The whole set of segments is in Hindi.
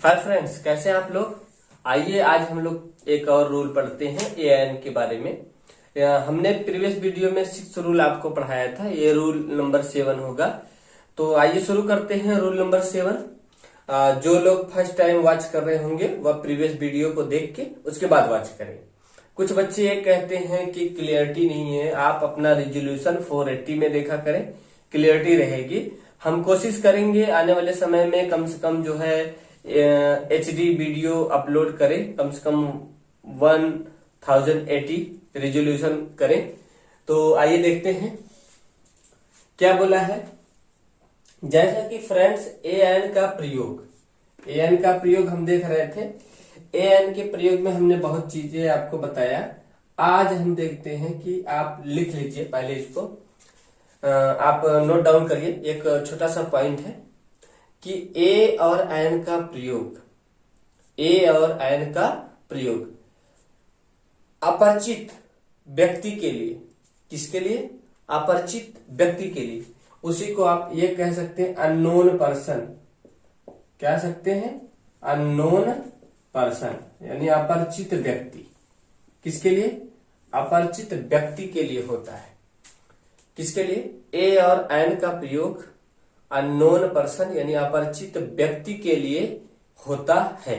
हाय फ्रेंड्स, कैसे हैं आप लोग। आइए आज हम लोग एक और रूल पढ़ते हैं एएन के बारे में। हमने प्रीवियस वीडियो में 6 रूल आपको पढ़ाया था, ये रूल नंबर 7 होगा। तो आइए शुरू करते हैं रूल नंबर 7। जो लोग फर्स्ट टाइम वॉच कर रहे होंगे वह प्रीवियस वीडियो को देख के उसके बाद वॉच करें। कुछ बच्चे ये कहते हैं कि क्लियरिटी नहीं है, आप अपना रिजोल्यूशन 480 में देखा करें, क्लियरिटी रहेगी। हम कोशिश करेंगे आने वाले समय में कम से कम जो है HD वीडियो अपलोड करें, कम से कम 1080 रिजोल्यूशन करें। तो आइए देखते हैं क्या बोला है। जैसा कि फ्रेंड्स एएन का प्रयोग हम देख रहे थे। एएन के प्रयोग में हमने बहुत चीजें आपको बताया। आज हम देखते हैं कि आप लिख लीजिए, पहले इसको आप नोट डाउन करिए। एक छोटा सा पॉइंट है कि ए और एन का प्रयोग अपरिचित व्यक्ति के लिए, किसके लिए? अपरिचित व्यक्ति के लिए। उसी को आप ये कह सकते हैं अननोन पर्सन। क्या सकते हैं? अननोन पर्सन, यानी अपरिचित व्यक्ति। किसके लिए? अपरिचित व्यक्ति के लिए होता है। किसके लिए? ए और एन का प्रयोग अननोन पर्सन यानी अपरिचित व्यक्ति के लिए होता है।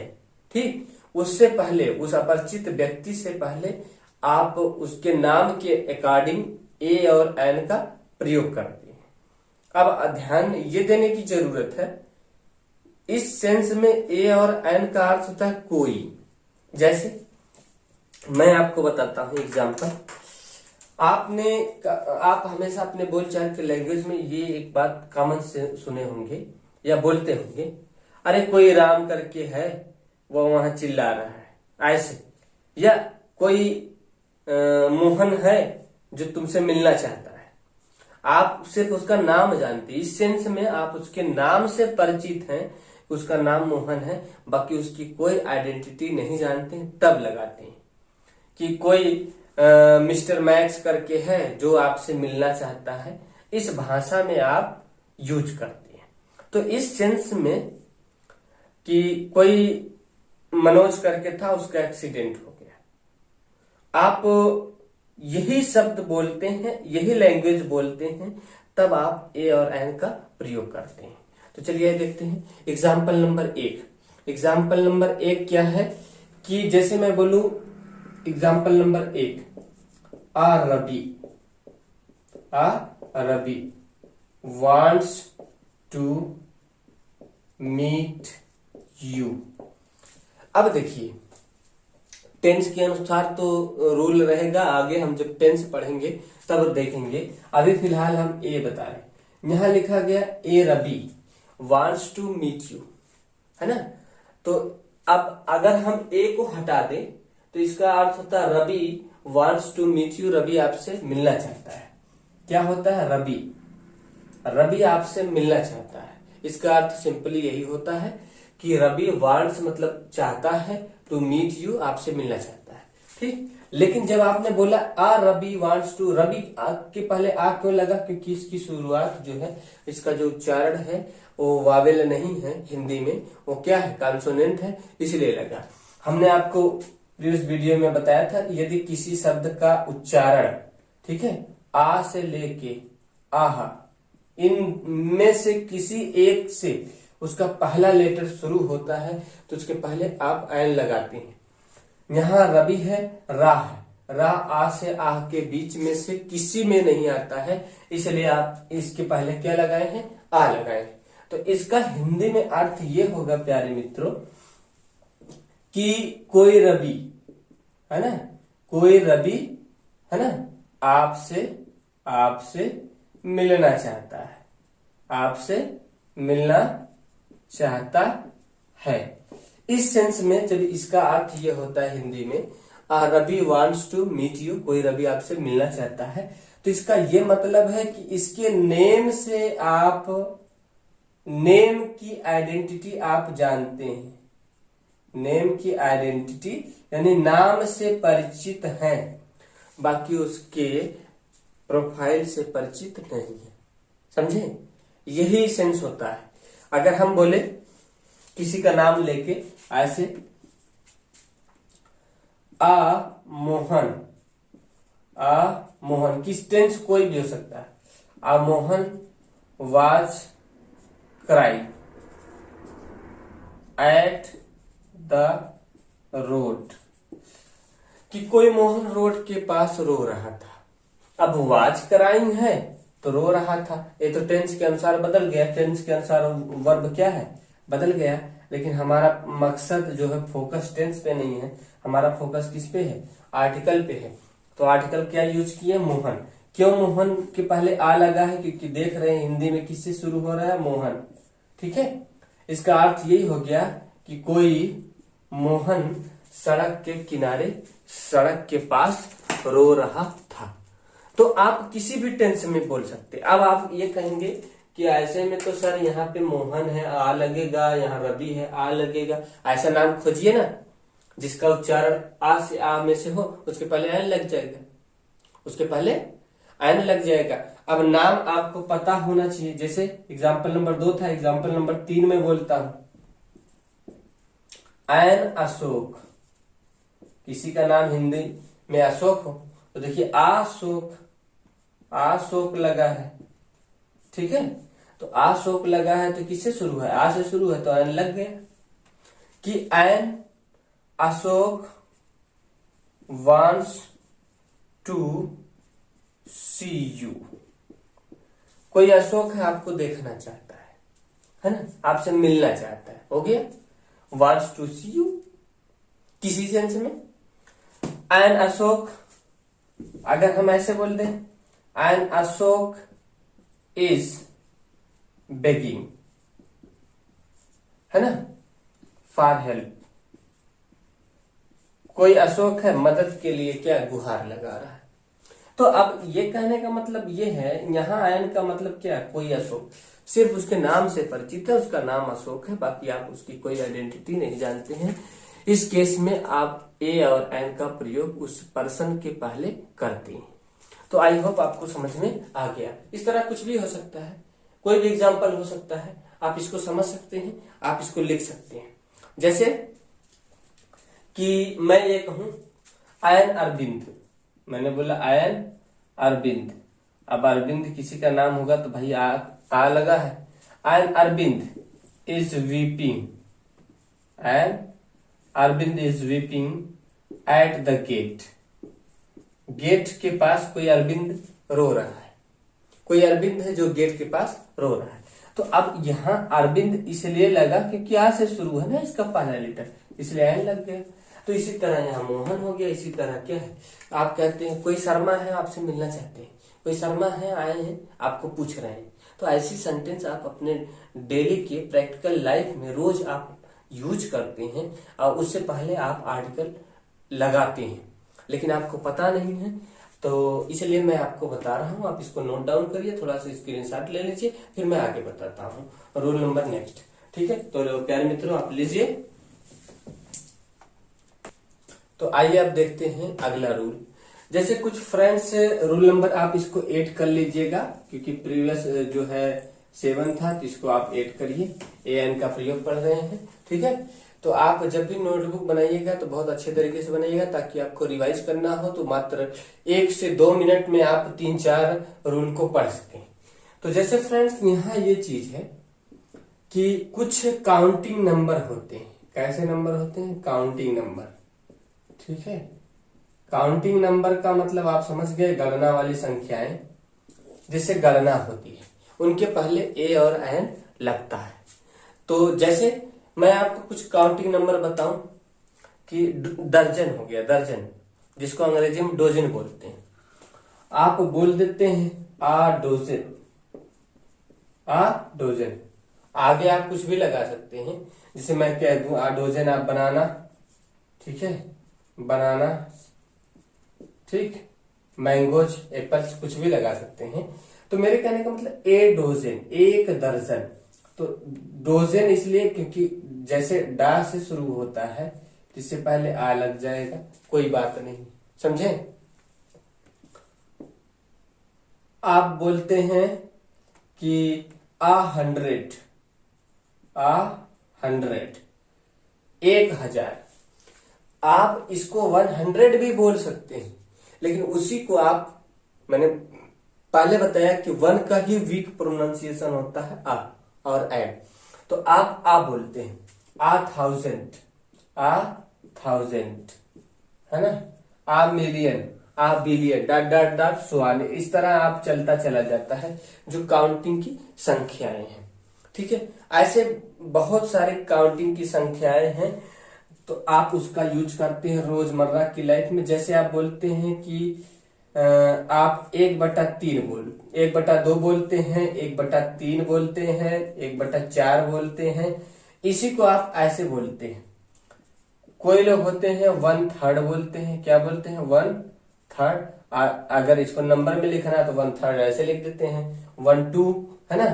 ठीक, उससे पहले, उस अपरिचित व्यक्ति से पहले आप उसके नाम के अकॉर्डिंग ए और एन का प्रयोग करते हैं। अब ध्यान ये देने की जरूरत है, इस सेंस में ए और एन का अर्थ होता है कोई। जैसे मैं आपको बताता हूं एग्जांपल। आप हमेशा अपने बोलचाल के लैंग्वेज में ये एक बात कॉमन से सुने होंगे या बोलते होंगे, अरे कोई राम करके है वो वहां चिल्ला रहा है, ऐसे। या कोई मोहन है जो तुमसे मिलना चाहता है। आप सिर्फ उसका नाम जानते हैं, इस सेंस में आप उसके नाम से परिचित हैं, उसका नाम मोहन है, बाकी उसकी कोई आइडेंटिटी नहीं जानते हैं, तब लगाते हैं। कि कोई मिस्टर मैक्स करके है जो आपसे मिलना चाहता है, इस भाषा में आप यूज करते हैं। तो इस सेंस में कि कोई मनोज करके था, उसका एक्सीडेंट हो गया, आप यही शब्द बोलते हैं, यही लैंग्वेज बोलते हैं, तब आप ए और एन का प्रयोग करते हैं। तो चलिए देखते हैं एग्जाम्पल नंबर 1। एग्जाम्पल नंबर 1 क्या है कि जैसे मैं बोलूं एग्जाम्पल नंबर 1, आ Ravi wants to meet you। अब देखिए टेंस के अनुसार तो रूल रहेगा, आगे हम जब टेंस पढ़ेंगे तब देखेंगे। अभी फिलहाल हम ए बता रहे। यहां लिखा गया ए Ravi wants to meet you, है ना। तो अब अगर हम ए को हटा दें तो इसका अर्थ होता है Ravi wants to meet you, Ravi आपसे मिलना चाहता है। क्या होता है? रवि आपसे मिलना चाहता है। इसका अर्थ सिंपली यही होता है कि रवि wants मतलब चाहता है, to meet you आपसे मिलना चाहता है। ठीक, लेकिन जब आपने बोला आ रवि wants to, रवि के पहले आ क्यों लगा? क्योंकि इसकी शुरुआत जो है, इसका जो उच्चारण है वो वावेल नहीं है हिंदी में, वो क्या है? कॉन्सोनेंट है, इसलिए लगा। हमने आपको प्रीवियस वीडियो में बताया था, यदि किसी शब्द का उच्चारण, ठीक है, आ से लेके आहा, इनमें से किसी एक से उसका पहला लेटर शुरू होता है तो उसके पहले आप एन लगाते हैं। यहां रवि है, रा है, रा आ से आह के बीच में से किसी में नहीं आता है, इसलिए आप इसके पहले क्या लगाए हैं? आ लगाए हैं। तो इसका हिंदी में अर्थ ये होगा प्यारे मित्रों कि कोई रवि, है ना, कोई रवि, है ना, आपसे मिलना चाहता है, आपसे मिलना चाहता है। इस सेंस में जब इसका अर्थ ये होता है हिंदी में, Ravi wants to meet you, कोई रवि आपसे मिलना चाहता है, तो इसका ये मतलब है कि इसके नेम से आप, नेम की आइडेंटिटी आप जानते हैं। नेम की आइडेंटिटी यानी नाम से परिचित हैं, बाकी उसके प्रोफाइल से परिचित नहीं है। समझे? यही सेंस होता है। अगर हम बोले किसी का नाम लेके ऐसे मोहन, मोहन किस टेंस कोई भी हो सकता है। Mohan was cry at the road, कि कोई मोहन रोड के पास रो रहा था। अब वाज क्राइंग है तो रो रहा था, ये तो टेंस के अनुसार बदल गया, टेंस के अनुसार वर्ब क्या है, बदल गया। लेकिन हमारा मकसद जो है फोकस टेंस पे नहीं है, हमारा फोकस किस पे है, आर्टिकल पे है। तो आर्टिकल क्या यूज किए, मोहन। क्यों मोहन के पहले आ लगा है, क्योंकि देख रहे हैं हिंदी में किससे शुरू हो रहा है, मोहन। ठीक है, इसका अर्थ यही हो गया कि कोई मोहन सड़क के किनारे, सड़क के पास रो रहा था। तो आप किसी भी टेंस में बोल सकते। अब आप ये कहेंगे कि ऐसे में तो सर यहाँ पे मोहन है आ लगेगा, यहाँ रवि है आ लगेगा, ऐसा नाम खोजिए ना जिसका उच्चारण आ से आ में से हो, उसके पहले एन लग जाएगा, उसके पहले एन लग जाएगा। अब नाम आपको पता होना चाहिए। जैसे एग्जाम्पल नंबर 2 था, एग्जाम्पल नंबर 3 में बोलता हूं एन अशोक, किसी का नाम हिंदी में अशोक हो तो देखिए आशोक, आशोक लगा है। ठीक है, तो आशोक लगा है तो किससे शुरू है, आ से शुरू है तो एन लग गया। कि an Ashok wants to see you, कोई अशोक है आपको देखना चाहता है ना, आपसे मिलना चाहता है, हो गया वांट्स टू सी यू। किसी सेंस में एन अशोक, अगर हम ऐसे बोल दें एन अशोक इज बेगिंग, है ना, फॉर हेल्प, कोई अशोक है मदद के लिए क्या गुहार लगा रहा है। तो अब ये कहने का मतलब ये है, यहाँ एन का मतलब क्या है, कोई अशोक, सिर्फ उसके नाम से परिचित है, उसका नाम अशोक है, बाकी आप उसकी कोई आइडेंटिटी नहीं जानते हैं। इस केस में आप ए और एन का प्रयोग उस पर्सन के पहले करते हैं। तो आई होप आपको समझ में आ गया। इस तरह कुछ भी हो सकता है, कोई भी एग्जाम्पल हो सकता है, आप इसको समझ सकते हैं, आप इसको लिख सकते हैं। जैसे कि मैं ये कहूं आयन अरविंद, मैंने बोला आयन अरविंद, अब अरविंद किसी का नाम होगा तो भाई आ लगा है। An Arvind is weeping, and Arvind is weeping at the gate, gate के पास कोई अरविंद रो रहा है, कोई अरविंद है जो गेट के पास रो रहा है। तो अब यहाँ अरविंद इसलिए लगा क्योंकि आ से शुरू है ना इसका पहला लेटर, इसलिए एन लग गया। तो इसी तरह यहाँ मोहन हो गया। इसी तरह क्या है, आप कहते हैं कोई शर्मा है आपसे मिलना चाहते हैं, कोई शर्मा है आए हैं आपको पूछ रहे हैं। तो ऐसी सेंटेंस आप अपने डेली के प्रैक्टिकल लाइफ में रोज आप यूज करते हैं और उससे पहले आप आर्टिकल लगाते हैं, लेकिन आपको पता नहीं है। तो इसलिए मैं आपको बता रहा हूं, आप इसको नोट डाउन करिए, थोड़ा सा स्क्रीनशॉट ले लीजिए, फिर मैं आगे बताता हूं रूल नंबर नेक्स्ट। ठीक है, तो प्यारे मित्रों आप लीजिए। तो आइए अब देखते हैं अगला रूल। जैसे कुछ फ्रेंड्स रूल नंबर आप इसको ऐड कर लीजिएगा, क्योंकि प्रीवियस जो है 7 था तो इसको आप ऐड करिए, ए एन का प्रयोग पढ़ रहे हैं। ठीक है, तो आप जब भी नोटबुक बनाइएगा तो बहुत अच्छे तरीके से बनाइएगा, ताकि आपको रिवाइज करना हो तो मात्र 1 से 2 मिनट में आप 3-4 रूल को पढ़ सकें। तो जैसे फ्रेंड्स यहाँ ये चीज है कि कुछ काउंटिंग नंबर होते हैं। कैसे नंबर होते हैं, काउंटिंग नंबर। ठीक है, काउंटिंग नंबर का मतलब आप समझ गए, गणना वाली संख्याएं जिससे गणना होती है उनके पहले ए और एन लगता है। तो जैसे मैं आपको कुछ काउंटिंग नंबर बताऊं कि दर्जन हो गया, दर्जन जिसको अंग्रेजी में डोजन बोलते हैं, आप बोल देते हैं आ डोजन, आ डोजन। आगे आप कुछ भी लगा सकते हैं, जैसे मैं कह दूं आ डोजन आप बनाना, ठीक है, बनाना, ठीक, मैंगोज, एप्पल्स, कुछ भी लगा सकते हैं। तो मेरे कहने का मतलब ए डोजन, एक दर्जन। तो डोजन इसलिए क्योंकि जैसे डा से शुरू होता है इससे पहले आ लग जाएगा, कोई बात नहीं, समझे। आप बोलते हैं कि आ 100, आ 100, 1000। आप इसको 100 भी बोल सकते हैं, लेकिन उसी को मैंने पहले बताया कि 1 का ही वीक प्रोनाउंसिएशन होता है आ और एन। तो आप आ बोलते हैं, आ 1000, है ना, a million, a billion, dot dot dot so on. इस तरह आप चलता चला जाता है जो काउंटिंग की संख्याएं हैं। ठीक है, ऐसे बहुत सारे काउंटिंग की संख्याएं हैं, तो आप उसका यूज करते हैं रोजमर्रा की लाइफ में। जैसे आप बोलते हैं कि आप 1/3 1/2 बोलते हैं, 1/3 बोलते हैं, 1/4 बोलते हैं। इसी को आप ऐसे बोलते हैं। कोई लोग होते हैं 1/3 बोलते हैं। क्या बोलते हैं? 1/3। अगर इसको नंबर में लिखना है तो 1/3 ऐसे लिख देते हैं। 1 2, है ना,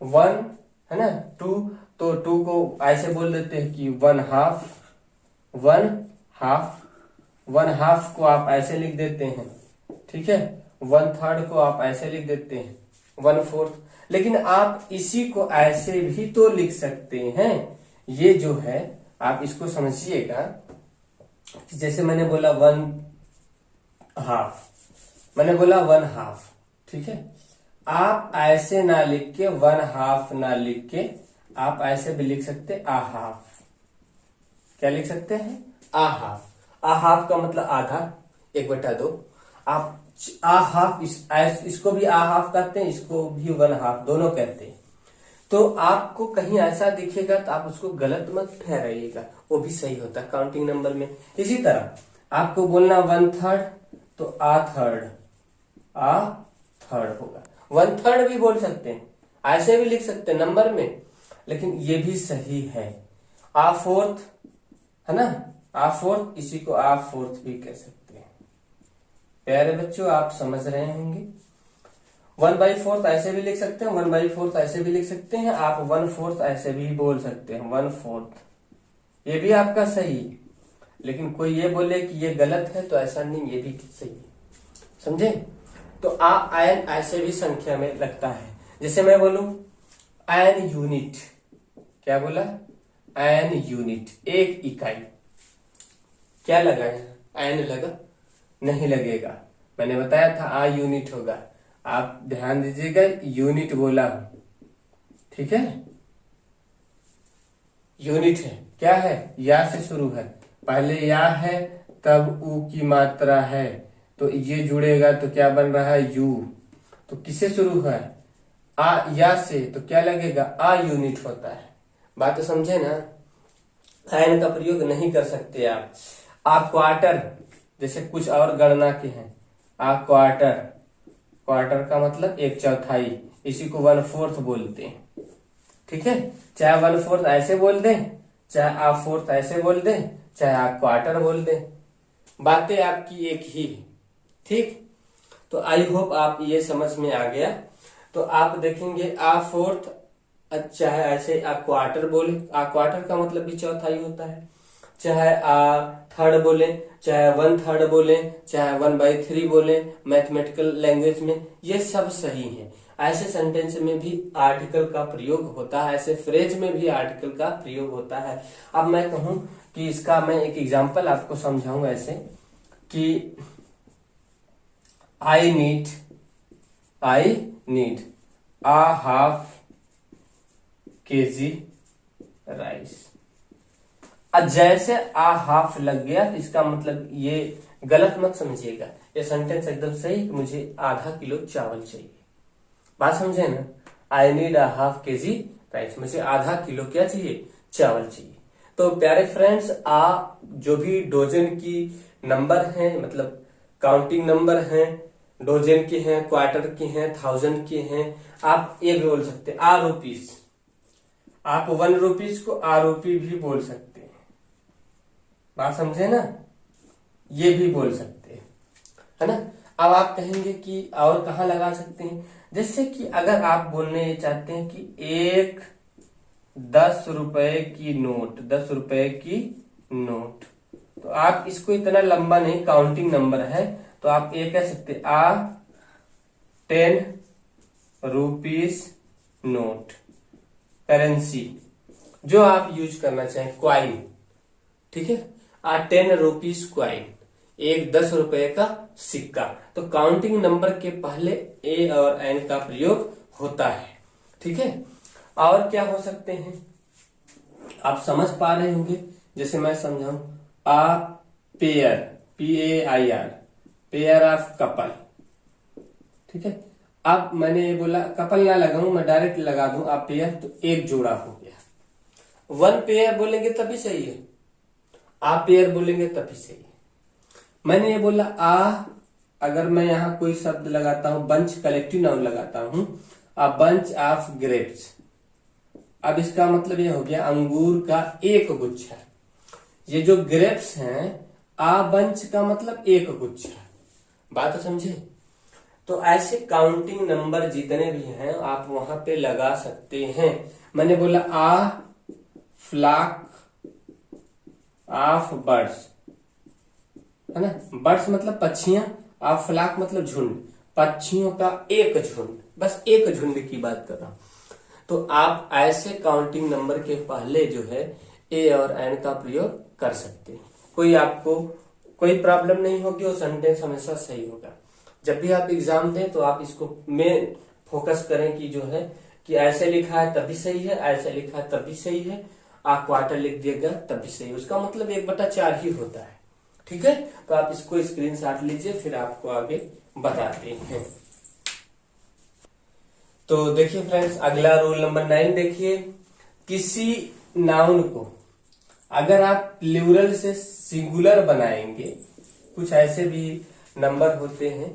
1 है ना, 2, तो 2 को ऐसे बोल देते हैं कि 1/2, 1/2 को आप ऐसे लिख देते हैं। ठीक है, 1/3 को आप ऐसे लिख देते हैं, 1/4। लेकिन आप इसी को ऐसे भी तो लिख सकते हैं। ये जो है आप इसको समझिएगा, जैसे मैंने बोला 1/2, मैंने बोला 1/2। ठीक है, आप ऐसे ना लिख के 1/2 ना लिख के आप ऐसे भी लिख सकते आ हाफ। क्या लिख सकते हैं? आ हाफ। आ हाफ का मतलब आधा, 1/2। आप आ हाफ इसको भी आ हाफ कहते हैं, इसको भी 1/2, दोनों कहते हैं। तो आपको कहीं ऐसा दिखेगा तो आप उसको गलत मत ठहराइएगा, वो भी सही होता है काउंटिंग नंबर में। इसी तरह आपको बोलना 1/3 तो आ थर्ड होगा। 1/3 भी बोल सकते हैं, ऐसे भी लिख सकते हैं नंबर में, लेकिन ये भी सही है। आ 4th, है ना, आ 4th, इसी को आ 4th भी कह सकते हैं। प्यारे बच्चों, आप समझ रहे होंगे। 1/4 ऐसे भी लिख सकते हैं, 1/4 ऐसे भी लिख सकते हैं, आप 1/4 ऐसे भी बोल सकते हैं, 1/4। ये भी आपका सही है। लेकिन कोई ये बोले कि ये गलत है तो ऐसा नहीं, ये भी सही है। समझे? तो आयन ऐसे भी संख्या में लगता है। जैसे मैं बोलूं आयन यूनिट, क्या बोला? आयन यूनिट, 1 इकाई। क्या लगा है? आयन लगा? नहीं लगेगा। मैंने बताया था आ यूनिट होगा। आप ध्यान दीजिएगा, यूनिट बोला हूं। ठीक है, यूनिट है, क्या है? या से शुरू है, पहले या है तब ऊ की मात्रा है, तो ये जुड़ेगा तो क्या बन रहा है? यू। तो किससे शुरू है? आ, या से, तो क्या लगेगा? आ यूनिट होता है। बात तो समझे ना? आयन का प्रयोग नहीं कर सकते आप। आ क्वार्टर, जैसे कुछ और गणना के हैं, आ क्वार्टर, क्वार्टर का मतलब 1/4, इसी को 1/4 बोलते हैं। ठीक है, चाहे 1/4 ऐसे बोल दें, चाहे आप 4th ऐसे बोल दें, चाहे आप क्वार्टर बोल दें, बातें आपकी एक ही है। ठीक, तो आई होप आप ये समझ में आ गया। तो आप देखेंगे आ 4th, चाहे ऐसे आ क्वार्टर बोले, आ क्वार्टर का मतलब भी 1/4 होता है, चाहे आ थर्ड बोले, चाहे 1/3 बोले, चाहे 1/3 बोले, मैथमेटिकल लैंग्वेज में ये सब सही है। ऐसे सेंटेंस में भी आर्टिकल का प्रयोग होता है, ऐसे फ्रेज में भी आर्टिकल का प्रयोग होता है। अब मैं कहूं कि इसका मैं एक एग्जांपल आपको समझाऊंगा ऐसे कि I need a half kg rice. अब जैसे आ हाफ लग गया तो इसका मतलब ये गलत मत समझिएगा, ये सेंटेंस एकदम सही कि मुझे आधा किलो चावल चाहिए। बात समझे ना? I need a half kg rice, मुझे आधा किलो क्या चाहिए? चावल चाहिए। तो प्यारे फ्रेंड्स, जो भी डोजन की नंबर हैं, मतलब काउंटिंग नंबर हैं, डोजन के हैं, क्वार्टर के हैं, 1000 के हैं, आप ये भी बोल सकते हैं आ रुपीस। आप 1 रुपीस को आ रुपी भी बोल सकते हैं। बात समझे ना? ये भी बोल सकते हैं, है ना। अब आप कहेंगे कि और कहाँ लगा सकते हैं? जैसे कि अगर आप बोलने चाहते हैं कि एक 10 रुपए की नोट, 10 रुपए की नोट, तो आप इसको इतना लंबा नहीं, काउंटिंग नंबर है, तो आप ये कह सकते आ 10 रुपीस नोट, करेंसी। जो आप यूज करना चाहें, क्वाइन, ठीक है, 10 रुपीज क्वाइन, एक 10 रुपए का सिक्का। तो काउंटिंग नंबर के पहले ए और एन का प्रयोग होता है, ठीक है। और क्या हो सकते हैं आप समझ पा रहे होंगे, जैसे मैं समझाऊं, a pair, PAIR, pair of couple, ठीक है। अब मैंने ये बोला कपल ना लगाऊं, मैं डायरेक्ट लगा दूं आ पेयर, तो एक जोड़ा हो गया। 1 पेयर बोलेंगे तभी सही है, आ पेयर बोलेंगे तभी सही है। मैंने ये बोला अगर मैं यहां कोई शब्द लगाता हूं, बंच कलेक्टिव नाउन लगाता हूं, आ बंच ऑफ ग्रेप्स, अब इसका मतलब ये हो गया अंगूर का एक गुच्छा। ये जो ग्रेप्स हैं, आ बंच का मतलब एक गुच्छा, बात तो समझे। तो ऐसे काउंटिंग नंबर जितने भी हैं आप वहां पे लगा सकते हैं। मैंने बोला आ फ्लॉक ऑफ बर्ड्स, है ना, बर्ड्स मतलब पक्षियां, आ फ्लॉक मतलब झुंड, पक्षियों का एक झुंड, बस एक झुंड की बात कर रहा हूं। तो आप ऐसे काउंटिंग नंबर के पहले जो है ए और एन का प्रयोग कर सकते हैं, कोई आपको कोई प्रॉब्लम नहीं होगी और सेंटेंस हमेशा सही होगा। जब भी आप एग्जाम दें तो आप इसको में फोकस करें कि जो है कि ऐसे लिखा है तभी सही है, ऐसे लिखा है तभी सही है, आप क्वार्टर लिख दिएगा तभी सही है, उसका मतलब 1/4 ही होता है, ठीक है। तो आप इसको स्क्रीनशॉट लीजिए, फिर आपको आगे बताते हैं। तो देखिए फ्रेंड्स, अगला रूल नंबर 9 देखिए, किसी नाउन को अगर आप प्लूरल से सिंगुलर बनाएंगे, कुछ ऐसे भी नंबर होते हैं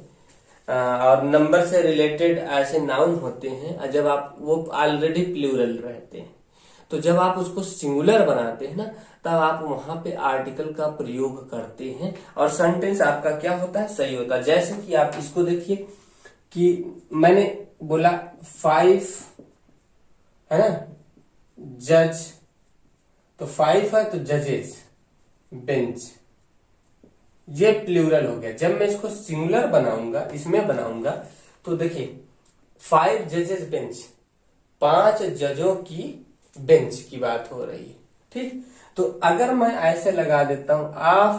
और नंबर से रिलेटेड ऐसे नाउन होते हैं, जब आप वो ऑलरेडी प्लूरल रहते हैं, तो जब आप उसको सिंगुलर बनाते हैं ना, तब आप वहां पे आर्टिकल का प्रयोग करते हैं और सेंटेंस आपका क्या होता है, सही होता है। जैसे कि आप इसको देखिए कि मैंने बोला 5, है ना, जज, तो 5 है तो जजेस, बेंच, ये प्लूरल हो गया। जब मैं इसको सिंगुलर बनाऊंगा, इसमें बनाऊंगा, तो देखिए 5 जजेस बेंच, 5 जजों की बेंच की बात हो रही है, ठीक। तो अगर मैं ऐसे लगा देता हूं आ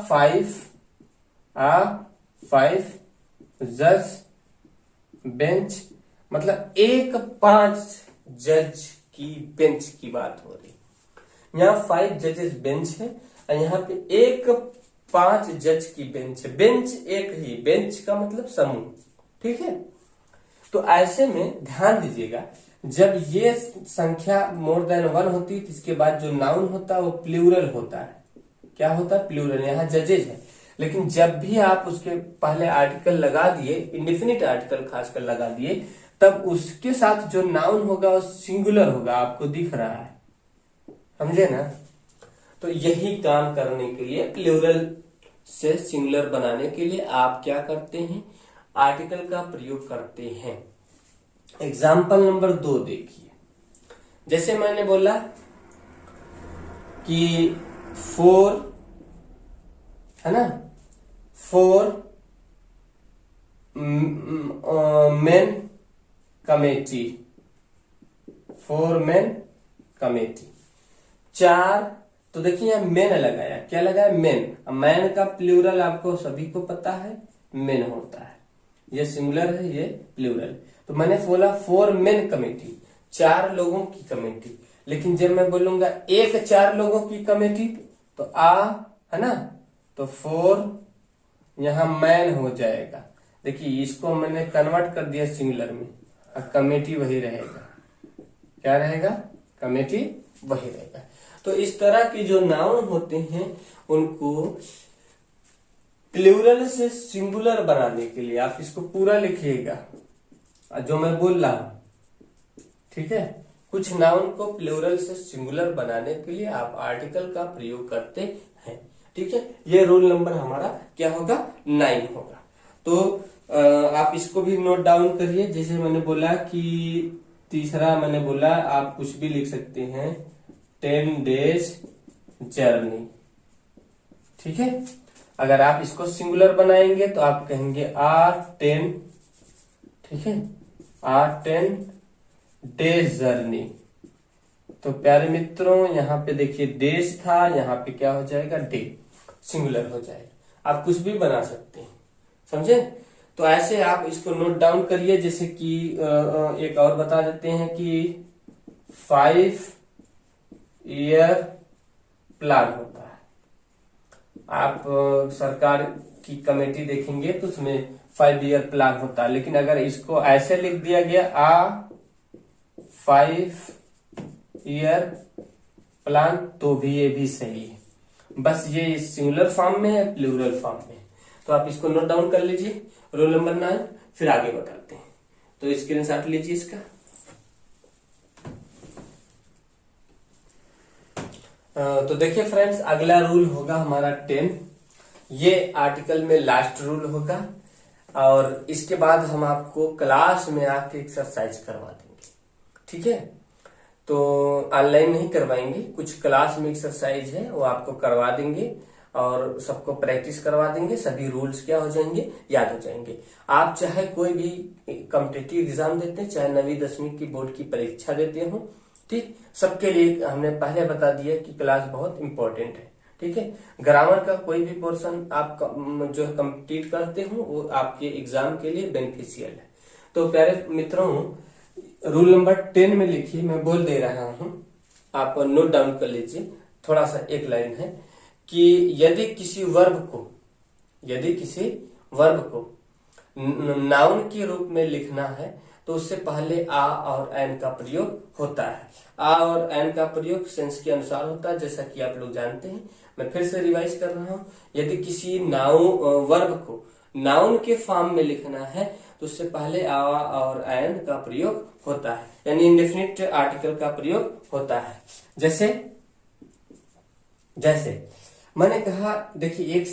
5 जज बेंच, मतलब एक 5 जज की बेंच की बात हो रही है। यहाँ 5 जजेस बेंच है और यहाँ पे एक 5 जज की बेंच है। बेंच एक ही, बेंच का मतलब समूह, ठीक है। तो ऐसे में ध्यान दीजिएगा, जब ये संख्या मोर देन 1 होती है तो इसके बाद जो नाउन होता है वो प्लूरल होता है। क्या होता है, प्लूरल। यहाँ जजेज है, लेकिन जब भी आप उसके पहले आर्टिकल लगा दिए, इंडेफिनिट आर्टिकल खासकर लगा दिए, तब उसके साथ जो नाउन होगा वो सिंगुलर होगा, आपको दिख रहा है, समझे ना। तो यही काम करने के लिए, प्लूरल से सिंगुलर बनाने के लिए आप क्या करते हैं, आर्टिकल का प्रयोग करते हैं। एग्जाम्पल नंबर 2 देखिए, जैसे मैंने बोला कि 4, है ना, 4 मेन कमेटी, 4 मेन कमेटी, 4, तो देखिए यहाँ मेन लगाया, क्या लगाया, मेन। मैन का प्लूरल आपको सभी को पता है, मेन होता है। ये सिंगुलर है, ये प्लूरल। तो मैंने बोला 4 मेन कमेटी, 4 लोगों की कमेटी। लेकिन जब मैं बोलूंगा एक 4 लोगों की कमेटी, तो है ना, तो 4 यहां मैन हो जाएगा। देखिए इसको मैंने कन्वर्ट कर दिया सिंगुलर में, और कमेटी वही रहेगा। क्या रहेगा, कमेटी वही रहेगा। तो इस तरह की जो नाउन होते हैं उनको प्लूरल से सिंगुलर बनाने के लिए आप इसको पूरा लिखिएगा जो मैं बोल रहा हूं, ठीक है। कुछ नाउन को प्लूरल से सिंगुलर बनाने के लिए आप आर्टिकल का प्रयोग करते हैं, ठीक है। ये रूल नंबर हमारा क्या होगा, 9 होगा। तो आप इसको भी नोट डाउन करिए। जैसे मैंने बोला कि तीसरा मैंने बोला आप कुछ भी लिख सकते हैं, 10 days जर्नी, ठीक है। अगर आप इसको सिंगुलर बनाएंगे तो आप कहेंगे R10, ठीक है, R10 days जर्नी, तो प्यारे मित्रों यहाँ पे देखिए डेज था, यहाँ पे क्या हो जाएगा डे, सिंगुलर हो जाएगा। आप कुछ भी बना सकते हैं, समझे। तो ऐसे आप इसको नोट डाउन करिए। जैसे कि एक और बता देते हैं कि 5 ईयर प्लान होता है। आप सरकार की कमेटी देखेंगे तो उसमें 5 ईयर प्लान होता है, लेकिन अगर इसको ऐसे लिख दिया गया 5 ईयर प्लान तो भी ये भी सही है। बस ये सिंगुलर फॉर्म में है, प्लूरल फॉर्म में। तो आप इसको नोट डाउन कर लीजिए, रोल नंबर 9, फिर आगे बताते हैं। तो स्क्रीनशॉट लीजिए इसका। तो देखिए फ्रेंड्स, अगला रूल होगा हमारा 10। ये आर्टिकल में लास्ट रूल होगा, और इसके बाद हम आपको क्लास में आके एक्सरसाइज करवा देंगे, ठीक है। तो ऑनलाइन नहीं करवाएंगे, कुछ क्लास में एक्सरसाइज है वो आपको करवा देंगे, और सबको प्रैक्टिस करवा देंगे। सभी रूल्स क्या हो जाएंगे, याद हो जाएंगे। आप चाहे कोई भी कॉम्पिटिटिव एग्जाम देते हैं, चाहे 9वीं 10वीं की बोर्ड की परीक्षा देते हो, ठीक, सबके लिए हमने पहले बता दिया कि क्लास बहुत इंपॉर्टेंट है, ठीक है। ग्रामर का कोई भी पोर्शन आप जो कंप्लीट करते हो वो आपके एग्जाम के लिए बेनिफिशियल है। तो प्यारे मित्रों, रूल नंबर 10 में लिखिए, मैं बोल दे रहा हूं, आप नोट डाउन कर लीजिए। थोड़ा सा एक लाइन है कि यदि किसी वर्ब को नाउन के रूप में लिखना है तो उससे पहले आ और एन का प्रयोग होता है। आ और एन का प्रयोग सेंस के अनुसार होता है, जैसा कि आप लोग जानते हैं। मैं फिर से रिवाइज कर रहा हूं, यदि किसी वर्ब को नाउन के फॉर्म में लिखना है तो उससे पहले आ और एन का प्रयोग होता है, यानी इंडेफिनिट आर्टिकल का प्रयोग होता है। जैसे मैंने कहा, देखिए एक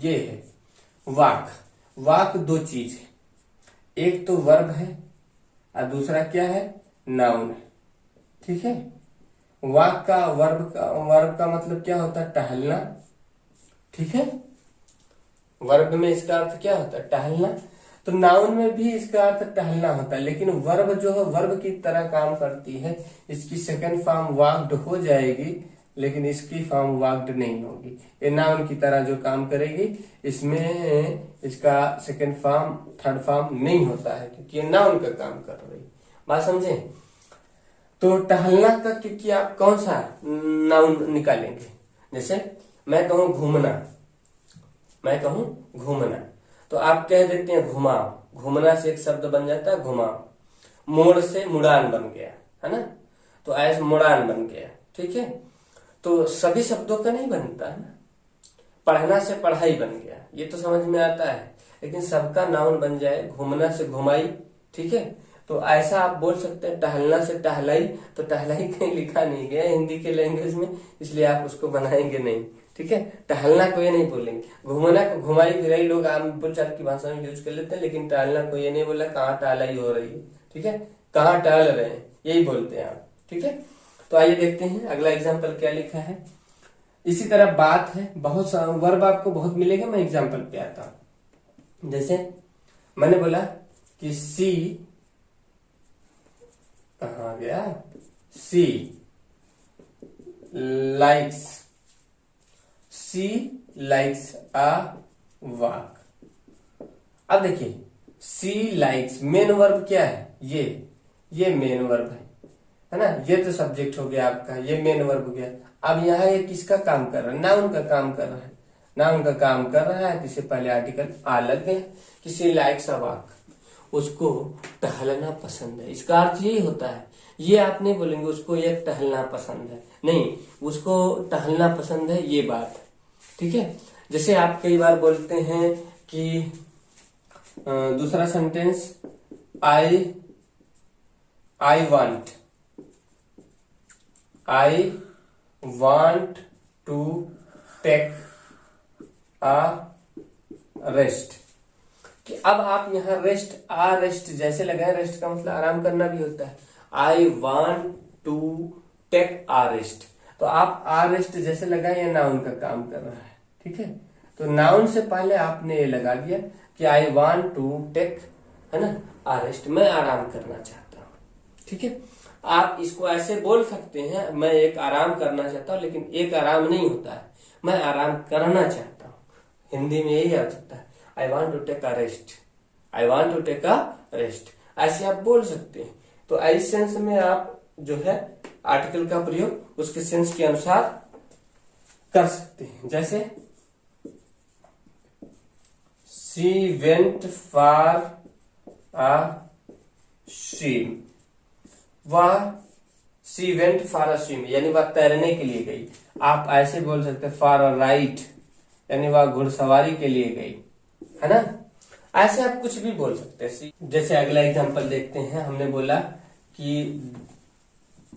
ये है वाक दो चीज है, एक तो वर्ब है और दूसरा क्या है, नाउन है, ठीक है। वाक का वर्ब का मतलब क्या होता है, टहलना, ठीक है। वर्ब में इसका अर्थ क्या होता है, टहलना। तो नाउन में भी इसका अर्थ टहलना होता है, लेकिन वर्ब जो है वर्ब की तरह काम करती है। इसकी सेकंड फॉर्म वाक्ड हो जाएगी, लेकिन इसकी फॉर्म वाक्ड नहीं होगी। ये नाउन की तरह जो काम करेगी, इसमें इसका सेकंड फॉर्म थर्ड फॉर्म नहीं होता है, क्योंकि ये नाउन का काम कर रही। बात समझे। तो टहलना का क्योंकि आप कौन सा नाउन निकालेंगे, जैसे मैं कहूं घूमना, तो आप कह देते हैं घुमाओ। घूमना से एक शब्द बन जाता है घुमाओ। मोड़ से मुड़ान बन गया, है ना, तो ऐसे मुड़ान बन गया, ठीक है। तो सभी शब्दों का नहीं बनता है ना। पढ़ना से पढ़ाई बन गया, ये तो समझ में आता है, लेकिन सबका नाउन बन जाए, घूमना से घुमाई, ठीक है। तो ऐसा आप बोल सकते हैं टहलना से टहलाई, तो टहलाई कहीं लिखा नहीं गया हिंदी के लैंग्वेज में, इसलिए आप उसको बनाएंगे नहीं, ठीक है। टहलना को ये नहीं बोलेंगे। घूमना को घुमाई फिराई लोग आम बोलचाल की भाषा में यूज कर लेते हैं, लेकिन टहलना को ये नहीं बोला कहाँ टहलाई हो रही है, ठीक है, कहाँ टहल रहे हैं, यही बोलते हैं आप, ठीक है। तो आइए देखते हैं अगला एग्जाम्पल क्या लिखा है। इसी तरह बात है, बहुत सा वर्ब आपको बहुत मिलेगा, मैं एग्जाम्पल पे आता हूं। जैसे मैंने बोला कि सी, कहा गया, सी लाइक्स अ वॉक। अब देखिए सी लाइक्स, मेन वर्ब क्या है, ये मेन वर्ब है ना। ये तो सब्जेक्ट हो गया आपका, ये मेन वर्ब हो गया। अब यहाँ ये किसका काम कर रहा है, नाउन का काम कर रहा है। नाउन का काम कर रहा है तो इससे पहले आर्टिकल आ लग गया। किसी लाइक्स अ वॉक, उसको टहलना पसंद है, इसका अर्थ यही होता है। ये आप नहीं बोलेंगे उसको ये टहलना पसंद है, नहीं, उसको टहलना पसंद है, ये बात, ठीक है। जैसे आप कई बार बोलते हैं कि दूसरा sentence, I want to take a rest. कि अब आप यहाँ रेस्ट जैसे लगाए, रेस्ट का मतलब आराम करना भी होता है। I want to take a rest, तो आप आ रेस्ट जैसे लगाए, ये नाउन का काम कर रहा है, ठीक है। तो नाउन से पहले आपने ये लगा दिया कि आई वांट टू टेक, है ना, आ रेस्ट, मैं आराम करना चाहता हूं, ठीक है। आप इसको ऐसे बोल सकते हैं, मैं एक आराम करना चाहता हूँ, लेकिन एक आराम नहीं होता है, मैं आराम करना चाहता हूँ। हिंदी में यही आ सकता है, I want to take a rest, I want to take a rest, ऐसे आप बोल सकते हैं। तो इस सेंस में आप जो है आर्टिकल का प्रयोग उसके सेंस के अनुसार कर सकते हैं। जैसे she went for a swim, वह she went for a swim यानी वह तैरने के लिए गई। आप ऐसे बोल सकते हैं फॉर अ राइड यानी वह घुड़सवारी के लिए गई, है ना। ऐसे आप कुछ भी बोल सकते हैं। जैसे अगला एग्जांपल देखते हैं, हमने बोला कि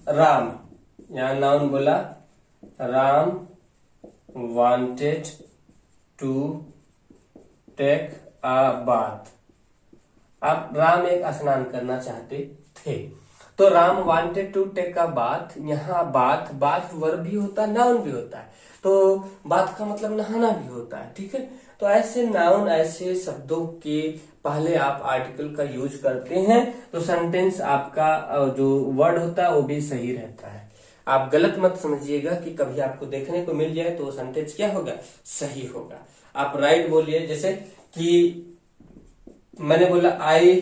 राम, यहाँ नाउन बोला, Ram wanted to take a bath. अब राम एक स्नान करना चाहते थे, तो Ram wanted to take a bath. यहाँ बाथ, बाथ वर्ब भी होता है, नाउन भी होता है, तो बाथ का मतलब नहाना भी होता है, ठीक है। तो ऐसे नाउन, ऐसे शब्दों के पहले आप आर्टिकल का यूज करते हैं तो सेंटेंस आपका जो वर्ड होता है वो भी सही रहता है। आप गलत मत समझिएगा कि कभी आपको देखने को मिल जाए तो सेंटेंस क्या होगा, सही होगा। आप राइट बोलिए, जैसे कि मैंने बोला आई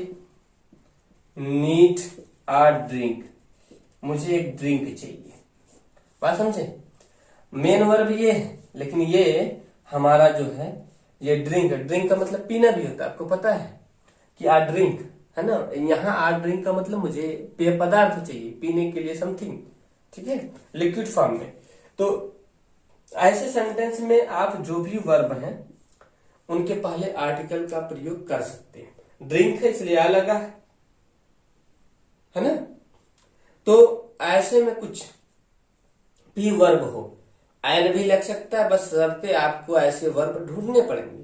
नीड अ ड्रिंक, मुझे एक ड्रिंक चाहिए। बात समझे, मेन वर्ब ये है, लेकिन ये हमारा जो है ये ड्रिंक, ड्रिंक का मतलब पीना भी होता है, आपको पता है कि आ ड्रिंक, है ना। यहाँ आ ड्रिंक का मतलब मुझे पेय पदार्थ चाहिए, पीने के लिए समथिंग, ठीक है, लिक्विड फॉर्म में। तो ऐसे सेंटेंस में आप जो भी वर्ब हैं उनके पहले आर्टिकल का प्रयोग कर सकते हैं। ड्रिंक है इसलिए आ लगा है ना। तो ऐसे में कुछ भी वर्ब हो, एन भी लग सकता है, बस शर्ते आपको ऐसे वर्ब ढूंढने पड़ेंगे।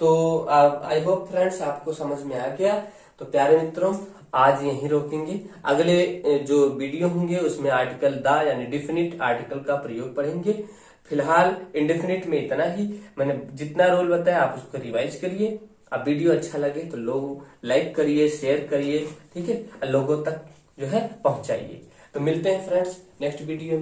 तो आई होप फ्रेंड्स आपको समझ में आ गया। तो प्यारे मित्रों, आज यहीं रोकेंगे। अगले जो वीडियो होंगे उसमें आर्टिकल द यानी डिफिनिट आर्टिकल का प्रयोग पढ़ेंगे। फिलहाल इंडेफिनिट में इतना ही, मैंने जितना रोल बताया आप उसको रिवाइज करिए। अब वीडियो अच्छा लगे तो लोग लाइक करिए, शेयर करिए, ठीक है, लोगों तक जो है पहुंचाइए। तो मिलते हैं फ्रेंड्स नेक्स्ट वीडियो में।